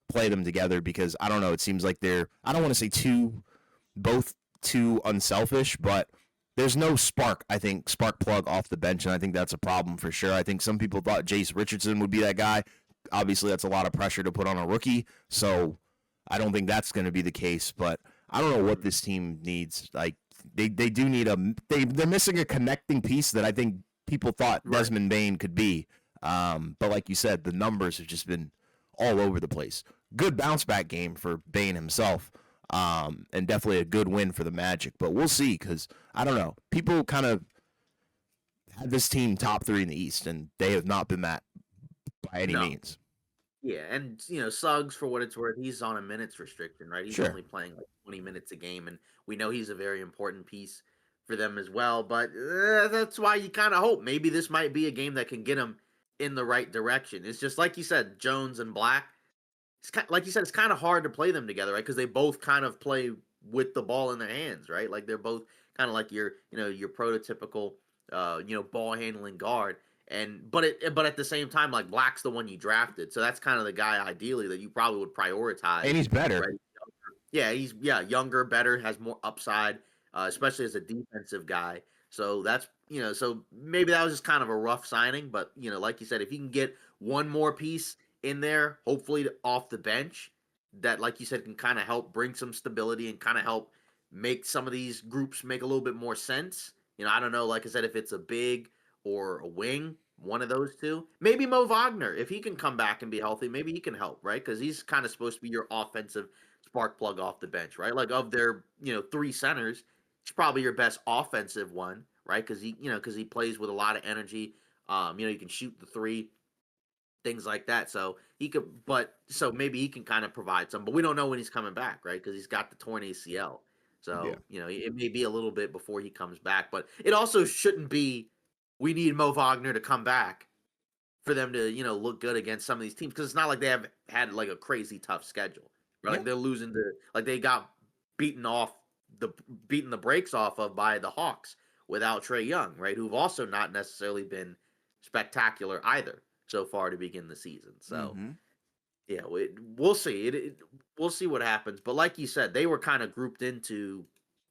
play them together because I don't know, it seems like they're, I don't want to say both too unselfish, but there's no spark, I think, spark plug off the bench, and I think that's a problem for sure. I think some people thought Jace Richardson would be that guy. Obviously, that's a lot of pressure to put on a rookie, so I don't think that's going to be the case. But I don't know what this team needs. Like they do need they're missing a connecting piece that I think people thought Right. Desmond Bain could be. But like you said, the numbers have just been all over the place. Good bounce back game for Bain himself, and definitely a good win for the Magic. But we'll see because I don't know. People kind of had this team top 3 in the East, and they have not been that by any No. means. Yeah, and Suggs, for what it's worth, he's on a minutes restriction, right? He's Sure. only playing like 20 minutes a game, and we know he's a very important piece for them as well. But that's why you kind of hope maybe this might be a game that can get him in the right direction. It's just like you said, Jones and Black. It's like you said, it's kind of hard to play them together, right? Because they both kind of play with the ball in their hands, right? Like they're both kind of like your prototypical, ball handling guard. But at the same time, like Black's the one you drafted, so that's kind of the guy ideally that you probably would prioritize, And he's better. right? Yeah, he's younger, better, has more upside, especially as a defensive guy. So that's so maybe that was just kind of a rough signing, but like you said, if you can get one more piece in there, hopefully off the bench, that, like you said, can kind of help bring some stability and kind of help make some of these groups make a little bit more sense. I don't know, like I said, if it's a big or a wing, one of those two. Maybe Mo Wagner, if he can come back and be healthy, maybe he can help, right? Because he's kind of supposed to be your offensive spark plug off the bench, right? Like of their, three centers, he's probably your best offensive one, right? Because he plays with a lot of energy. You can shoot the three, things like that. So he could, but so maybe he can kind of provide some, but we don't know when he's coming back, right? Because he's got the torn ACL. Yeah. So, it may be a little bit before he comes back, but it also shouldn't be we need Mo Wagner to come back for them to, look good against some of these teams. Because it's not like they have had like a crazy tough schedule. Right? Yeah. Like they're losing to, like they got beaten off the beaten the brakes off of by the Hawks without Trey Young, right? Who've also not necessarily been spectacular either so far to begin the season. So Mm-hmm. yeah, we'll see. We'll see what happens. But like you said, they were kind of grouped into,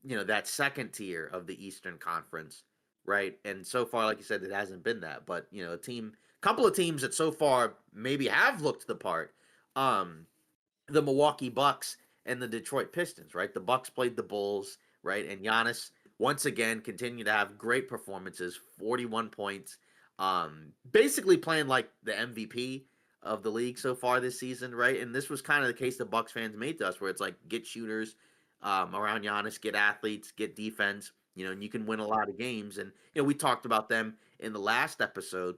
that second tier of the Eastern Conference, right? And so far, like you said, it hasn't been that. But couple of teams that so far maybe have looked the part. Um, the Milwaukee Bucks and the Detroit Pistons, right? The Bucks played the Bulls, right? And Giannis once again continued to have great performances, 41 points, basically playing like the MVP of the league so far this season, right? And this was kind of the case the Bucks fans made to us, where it's like get shooters around Giannis, get athletes, get defense, and you can win a lot of games. And we talked about them in the last episode,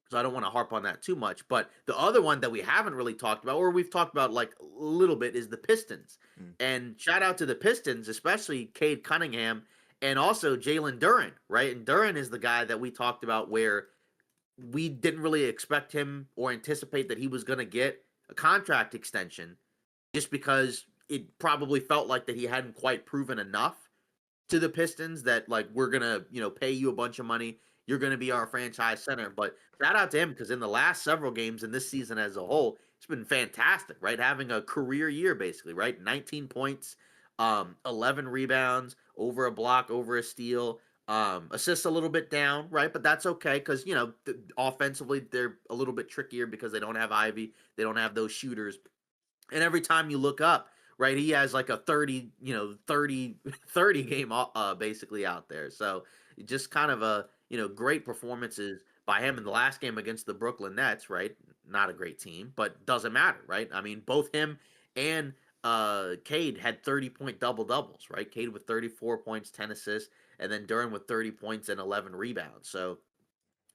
so I don't want to harp on that too much. But the other one that we haven't really talked about, or we've talked about like a little bit, is the Pistons. Mm. And shout out to the Pistons, especially Cade Cunningham and also Jalen Duren, right? And Duren is the guy that we talked about where we didn't really expect him or anticipate that he was going to get a contract extension, just because it probably felt like that he hadn't quite proven enough to the Pistons that, like, we're gonna pay you a bunch of money. You're gonna be our franchise center. But shout out to him, because in the last several games and this season as a whole, it's been fantastic, right? Having a career year basically, right? 19 points, 11 rebounds, over a block, over a steal. Assists a little bit down, right? But that's okay, because offensively they're a little bit trickier because they don't have Ivy, they don't have those shooters. And every time you look up, right, he has like a 30, 30 game basically out there. So just kind of a, great performances by him in the last game against the Brooklyn Nets, right? Not a great team, but doesn't matter, right? I mean, both him and Cade had 30-point double doubles, right? Cade with 34 points, 10 assists, and then Duran with 30 points and 11 rebounds. So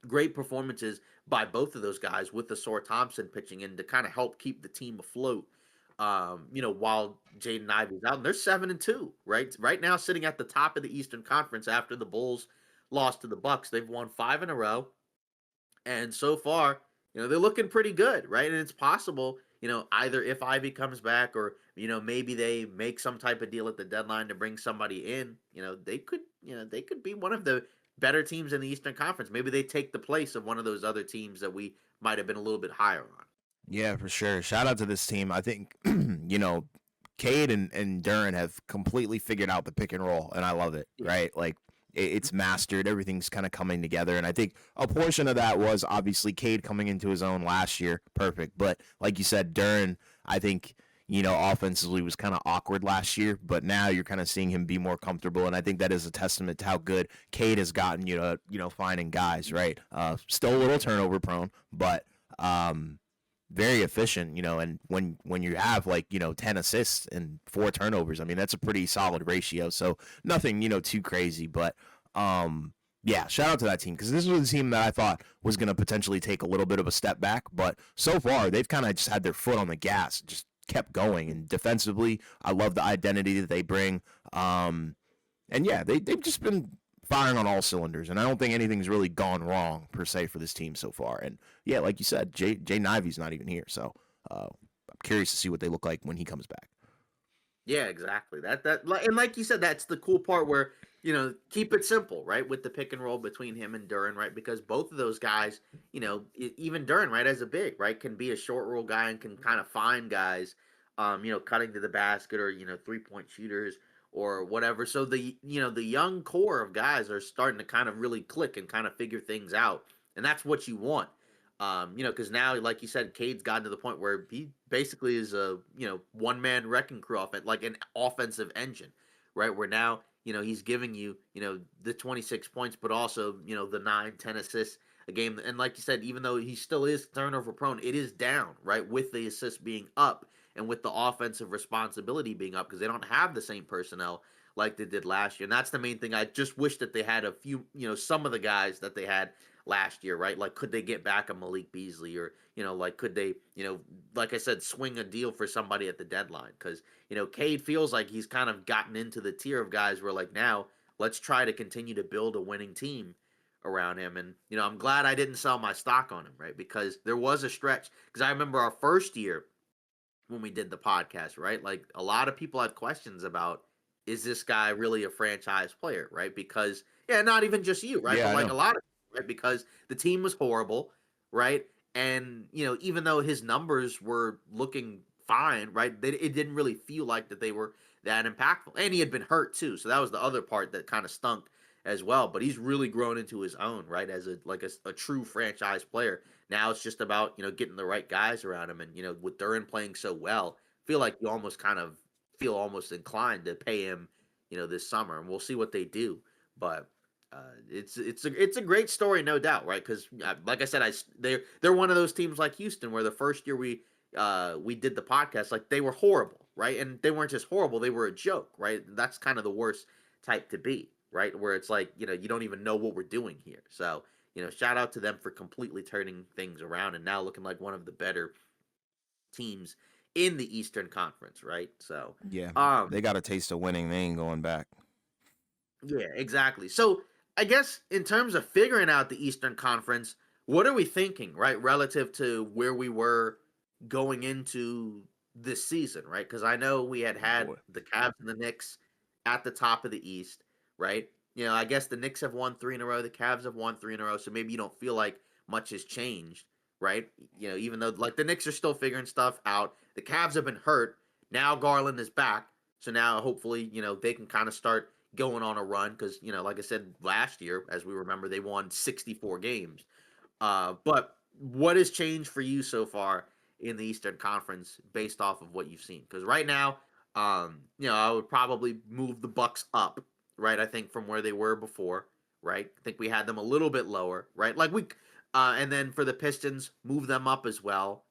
great performances by both of those guys, with the Sore Thompson pitching in to kind of help keep the team afloat. While Jaden Ivey's out, and they're 7-2, right? Right now, sitting at the top of the Eastern Conference after the Bulls lost to the Bucks. They've won 5 in a row, and so far, they're looking pretty good, right? And it's possible, either if Ivy comes back, or maybe they make some type of deal at the deadline to bring somebody in. They could be one of the better teams in the Eastern Conference. Maybe they take the place of one of those other teams that we might have been a little bit higher on. Yeah, for sure. Shout out to this team. I think, Cade and Duran have completely figured out the pick and roll, and I love it, Yeah. right? Like, it's mastered. Everything's kind of coming together. And I think a portion of that was obviously Cade coming into his own last year. Perfect. But like you said, Duran, I think, offensively was kind of awkward last year, but now you're kind of seeing him be more comfortable. And I think that is a testament to how good Cade has gotten, finding guys, right? Still a little turnover prone, but, very efficient, and when you have like 10 assists and 4 turnovers, I mean that's a pretty solid ratio. So nothing too crazy, but yeah, shout out to that team, because this was a team that I thought was going to potentially take a little bit of a step back, but so far they've kind of just had their foot on the gas, just kept going. And defensively, I love the identity that they bring. And yeah, they've just been firing on all cylinders, and I don't think anything's really gone wrong per se for this team so far. And yeah, like you said, Jay Ivy's not even here, so I'm curious to see what they look like when he comes back. Yeah, exactly. And like you said, that's the cool part where, keep it simple, right? With the pick and roll between him and Duran, right? Because both of those guys, even Duran, right, as a big, right, can be a short roll guy and can kind of find guys, cutting to the basket, or, 3-point shooters or whatever. So the young core of guys are starting to kind of really click and kind of figure things out. And that's what you want. Because now, like you said, Cade's gotten to the point where he basically is a one man wrecking crew off it, like an offensive engine, right? Where now he's giving you the 26 points, but also the 9-10 assists a game. And like you said, even though he still is turnover prone, it is down, right, with the assists being up and with the offensive responsibility being up because they don't have the same personnel like they did last year. And that's the main thing. I just wish that they had a few, some of the guys that they had last year, right? Like, could they get back a Malik Beasley or, like, could they, like I said, swing a deal for somebody at the deadline? Because, Cade feels like he's kind of gotten into the tier of guys where, like, now let's try to continue to build a winning team around him. And, I'm glad I didn't sell my stock on him, right? Because there was a stretch. Because I remember our first year when we did the podcast, right? Like, a lot of people had questions about, is this guy really a franchise player, right? Because, yeah, not even just you, right? Yeah, But I like know. a lot of, right? Because the team was horrible, right? And, even though his numbers were looking fine, right? It didn't really feel like that they were that impactful. And he had been hurt too. So that was the other part that kind of stunk as well. But he's really grown into his own, right? As a true franchise player. Now it's just about, getting the right guys around him. And, with Duran playing so well, I feel like you almost kind of feel almost inclined to pay him, this summer. And we'll see what they do. But it's a great story, no doubt, right? Because like I said, they're one of those teams like Houston, where the first year we did the podcast, like they were horrible, right? And they weren't just horrible; they were a joke, right? That's kind of the worst type to be, right? Where it's like you don't even know what we're doing here. So shout out to them for completely turning things around and now looking like one of the better teams in the Eastern Conference, right? So, Yeah, um, they got a taste of winning. They ain't going back. yeah, exactly. So I guess in terms of figuring out the Eastern Conference, what are we thinking, right, relative to where we were going into this season, right? Because I know we Oh had boy. the Cavs and the Knicks at the top of the East, right? I guess the Knicks have won three in a row, the Cavs have won three in a row, so maybe you don't feel like much has changed, right? Even though like the Knicks are still figuring stuff out, the Cavs have been hurt. Now Garland is back, so now hopefully they can kind of start going on a run because like I said last year, as we remember, they won 64 games. But what has changed for you so far in the Eastern Conference based off of what you've seen? Because right now, I would probably move the Bucks up, right? I think from where they were before, right? I think we had them a little bit lower, right? And then for the Pistons, move them up as well.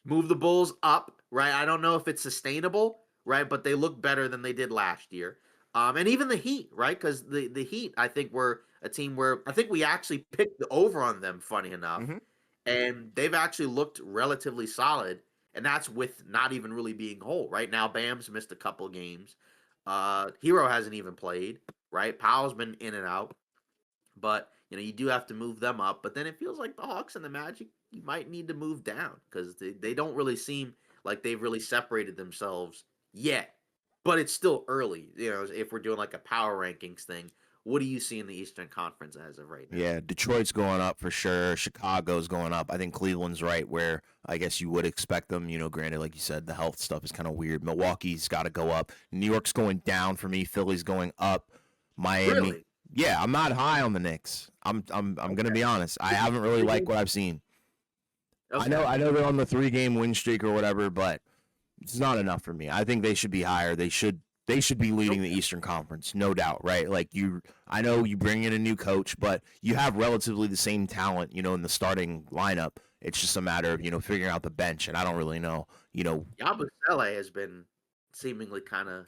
Move the Bulls up, right? I don't know if it's sustainable, right? But they look better than they did last year. And even the Heat, right? Because the Heat, I think, were a team where I think we actually picked the over on them, funny enough. Hmm. And they've actually looked relatively solid. And that's with not even really being whole. Right now, Bam's missed a couple games. Hero hasn't even played, right? Powell's been in and out. But you do have to move them up. But then it feels like the Hawks and the Magic, you might need to move down because they don't really seem like they've really separated themselves yet. But it's still early. If we're doing like a power rankings thing, what do you see in the Eastern Conference as of right now? Yeah, Detroit's going up for sure. Chicago's going up. I think Cleveland's right where I guess you would expect them. Granted, like you said, the health stuff is kind of weird. Milwaukee's got to go up. New York's going down for me. Philly's going up. Miami. Really? Yeah, I'm not high on the Knicks. I'm gonna Okay. be honest. I haven't really Three liked games. what I've seen. Okay. I know they're on the 3 game win streak or whatever, but it's not enough for me. I think they should be higher. They should be leading the Okay. Eastern Conference, no doubt, right? Like I know you bring in a new coach, but you have relatively the same talent, in the starting lineup. It's just a matter of figuring out the bench, and I don't really know, Yabusele has been seemingly kind of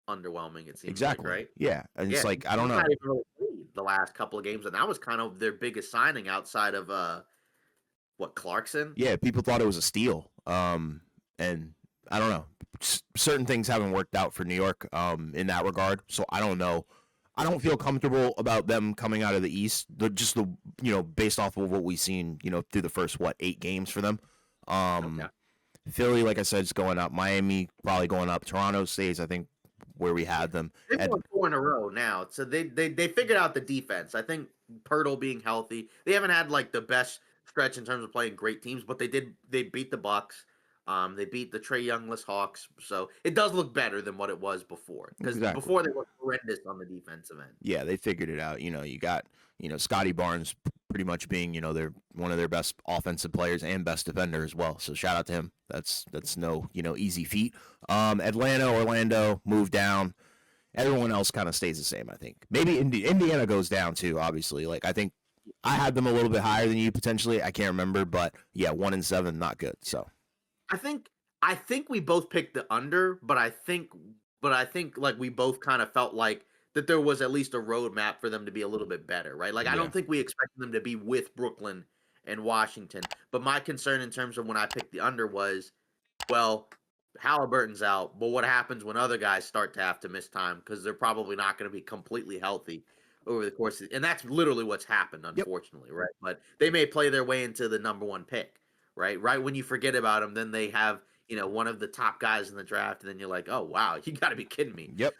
underwhelming. It seems like, exactly. right? Yeah, and Yeah, it's like I don't he's not know. even really played the last couple of games, and that was kind of their biggest signing outside of what, Clarkson? Yeah, people thought it was a steal, and I don't know. Certain things haven't worked out for New York, in that regard. So I don't know. I don't feel comfortable about them coming out of the East. Based off of what we've seen, through the first 8 games for them. Okay. Um, Philly, like I said, is going up. Miami probably going up. Toronto stays, I think, where we Yeah. had them. They've And won 4 in a row now, so they figured out the defense. I think Pirtle being healthy, they haven't had like the best stretch in terms of playing great teams, but they beat the Bucks. They beat the Trey Youngless Hawks, so it does look better than what it was before. Because exactly. before they were horrendous on the defensive end. Yeah, they figured it out. You got, Scotty Barnes pretty much being, they're one of their best offensive players and best defender as well. So shout out to him. That's no, easy feat. Atlanta, Orlando moved down. Everyone else kind of stays the same, I think. Maybe Indiana goes down too, obviously. Like, I think I had them a little bit higher than you potentially. I can't remember, but yeah, 1-7, not good. So I think we both picked the under, but I think like we both kind of felt like that there was at least a roadmap for them to be a little bit better, right? Like I yeah, don't think we expected them to be with Brooklyn and Washington. But my concern in terms of when I picked the under was, well, Halliburton's out, but what happens when other guys start to have to miss time because they're probably not going to be completely healthy over the course and that's literally what's happened, yep, unfortunately, right? But they may play their way into the number one pick, right? Right when you forget about them, then they have one of the top guys in the draft, and then you're like, oh wow, you got to be kidding me, yep,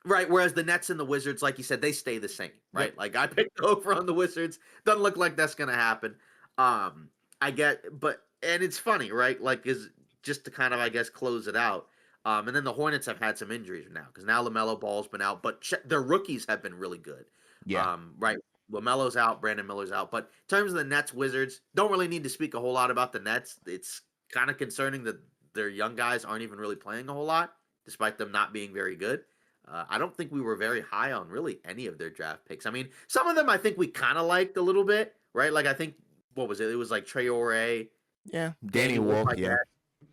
right? Whereas the Nets and the Wizards, like you said, they stay the same, yep. right? Like I picked over on the Wizards, doesn't look like that's gonna happen. I get, but and it's funny, right? Like is just to kind of I guess close it out. And then the Hornets have had some injuries now because now LaMelo Ball's been out, but their rookies have been really good. Yeah. Right. LaMelo's out, Brandon Miller's out. But in terms of the Nets, Wizards, don't really need to speak a whole lot about the Nets. It's kind of concerning that their young guys aren't even really playing a whole lot, despite them not being very good. I don't think we were very high on really any of their draft picks. I mean, some of them I think we kind of liked a little bit, right? Like I think what was it? It was like Traore, Yeah. Danny Wolf, like yeah. that.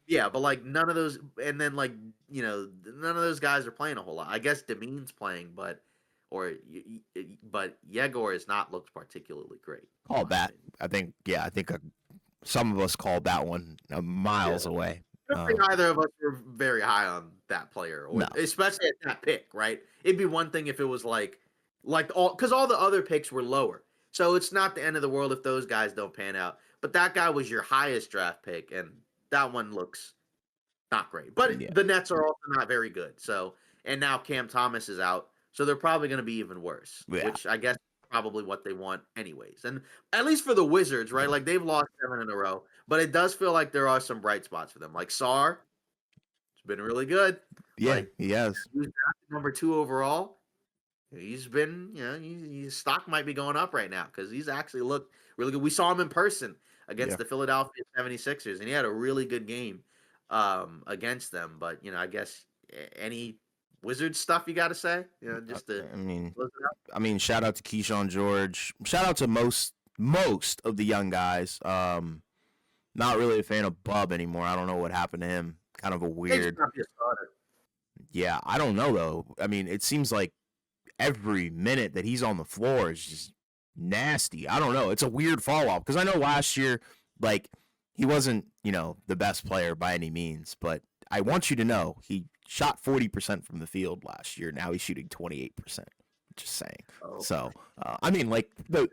Yeah, but like none of those, and then like none of those guys are playing a whole lot. I guess Demean's playing, but Yegor has not looked particularly great. Call that. I think some of us called that one miles away. I don't think either of us were very high on that player, or No. especially at that pick, right? It'd be one thing if it was like all because all the other picks were lower, so it's not the end of the world if those guys don't pan out. But that guy was your highest draft pick, and that one looks not great. But Yeah. the Nets are also not very good. So and now Cam Thomas is out, so they're probably going to be even worse. Yeah. Which I guess is probably what they want anyways. And at least for the Wizards, right? Like they've lost 7 in a row, but it does feel like there are some bright spots for them. Like Sarr, it's been really good. Yeah, Like he has. he was drafted number 2 overall. He's been, his stock might be going up right now because he's actually looked really good. We saw him in person against the Philadelphia 76ers, and he had a really good game against them. But, I guess any Wizards stuff you got to say? Just to close it out? Shout out to Keyshawn George. Shout out to most of the young guys. Not really a fan of Bub anymore. I don't know what happened to him. Kind of a weird. Yeah, I don't know though. I mean, it seems like every minute that he's on the floor is just nasty. I don't know. It's a weird fall off because I know last year, like, he wasn't, the best player by any means, but I want you to know he shot 40% from the field last year. Now he's shooting 28%. Just saying. Oh. So,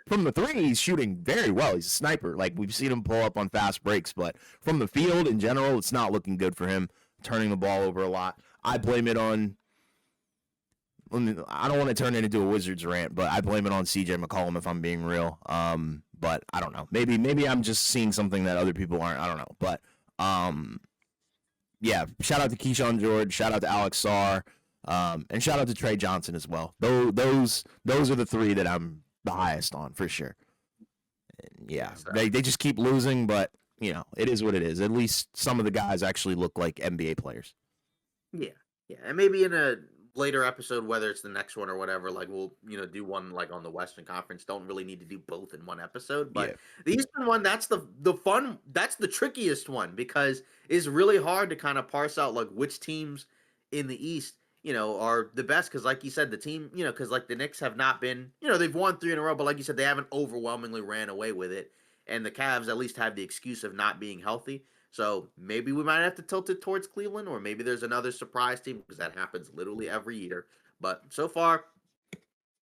from the three, he's shooting very well. He's a sniper. Like, we've seen him pull up on fast breaks, but from the field in general, it's not looking good for him. Turning the ball over a lot. I blame it on. I don't want to turn it into a Wizards rant, but I blame it on CJ McCollum if I'm being real. But I don't know. Maybe I'm just seeing something that other people aren't. I don't know. But yeah. Shout out to Keyshawn George. Shout out to Alex Sarr. And shout out to Trey Johnson as well. Those are the 3 that I'm the highest on for sure. And yeah, they just keep losing, but it is what it is. At least some of the guys actually look like NBA players. Yeah, and maybe in a later episode, whether it's the next one or whatever, like we'll do one like on the Western Conference. Don't really need to do both in one episode, but the Eastern one, that's the fun, that's the trickiest one because it's really hard to kind of parse out like which teams in the East are the best because like you said, the team because like the Knicks have not been they've won 3 in a row, but like you said, they haven't overwhelmingly ran away with it, and the Cavs at least have the excuse of not being healthy. So maybe we might have to tilt it towards Cleveland, or maybe there's another surprise team because that happens literally every year. But so far,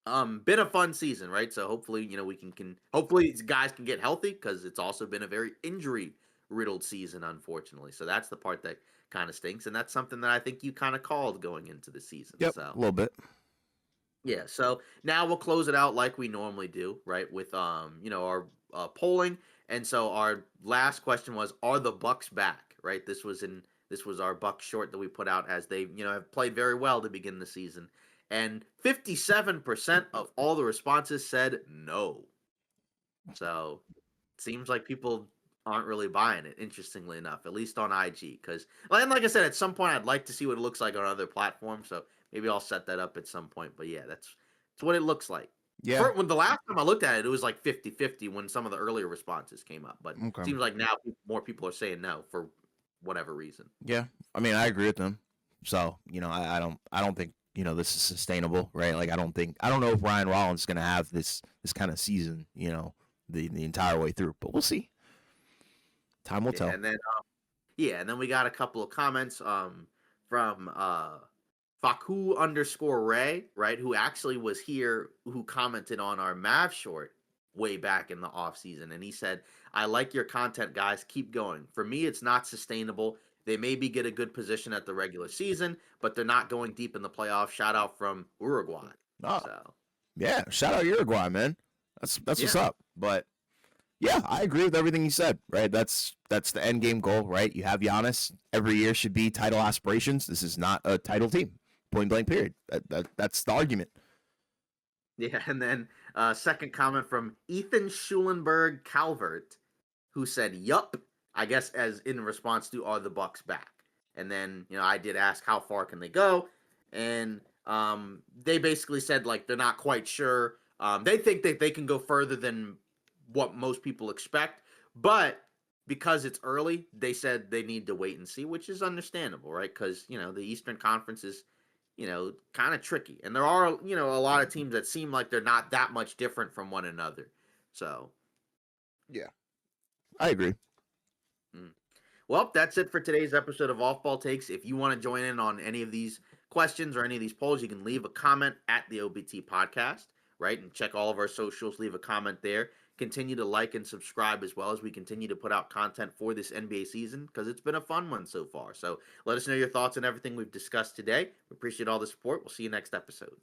been a fun season, right? So hopefully, we can hopefully these guys can get healthy because it's also been a very injury riddled season, unfortunately. So that's the part that kind of stinks, and that's something that I think you kind of called going into the season. Yep, so a little bit. Yeah. So now we'll close it out like we normally do, right? With our polling. And so our last question was, are the Bucks back? Right. This was our Bucks short that we put out as they, have played very well to begin the season. And 57% of all the responses said no. So seems like people aren't really buying it, interestingly enough, at least on IG. Because, and like I said, at some point I'd like to see what it looks like on other platforms. So maybe I'll set that up at some point. But yeah, that's what it looks like. Yeah. When the last time I looked at it, it was like 50-50 when some of the earlier responses came up. But it Okay. seems like now more people are saying no for whatever reason. Yeah. I mean, I agree with them. So, I don't think, this is sustainable, right? Like, I don't know if Ryan Rollins is going to have this kind of season, the entire way through, but we'll see. Time will Yeah, tell. and then and then we got a couple of comments from Faku_Ray, right, who actually was here, who commented on our Mav short way back in the off season, and he said, "I like your content, guys. Keep going. For me, it's not sustainable. They maybe get a good position at the regular season, but they're not going deep in the playoffs." Shout out from Uruguay. Oh, So yeah. Shout out Uruguay, man. That's what's yeah, up. But yeah, I agree with everything you said, right? That's the end game goal, right? You have Giannis. Every year should be title aspirations. This is not a title team. Point blank, period. That's the argument. yeah, and then second comment from Ethan Schulenberg Calvert, who said, "Yup." I guess as in response to, "Are the Bucks back?" And then I did ask how far can they go, and they basically said like they're not quite sure. They think that they can go further than what most people expect, but because it's early, they said they need to wait and see, which is understandable, right? Because the Eastern Conference is kind of tricky, and there are a lot of teams that seem like they're not that much different from one another. So Yeah, I agree. mm. Well, that's it for today's episode of Off Ball Takes. If you want to join in on any of these questions or any of these polls, you can leave a comment at the OBT podcast, right? And check all of our socials, leave a comment there. Continue to like and subscribe as well as we continue to put out content for this NBA season because it's been a fun one so far. So let us know your thoughts on everything we've discussed today. We appreciate all the support. We'll see you next episode.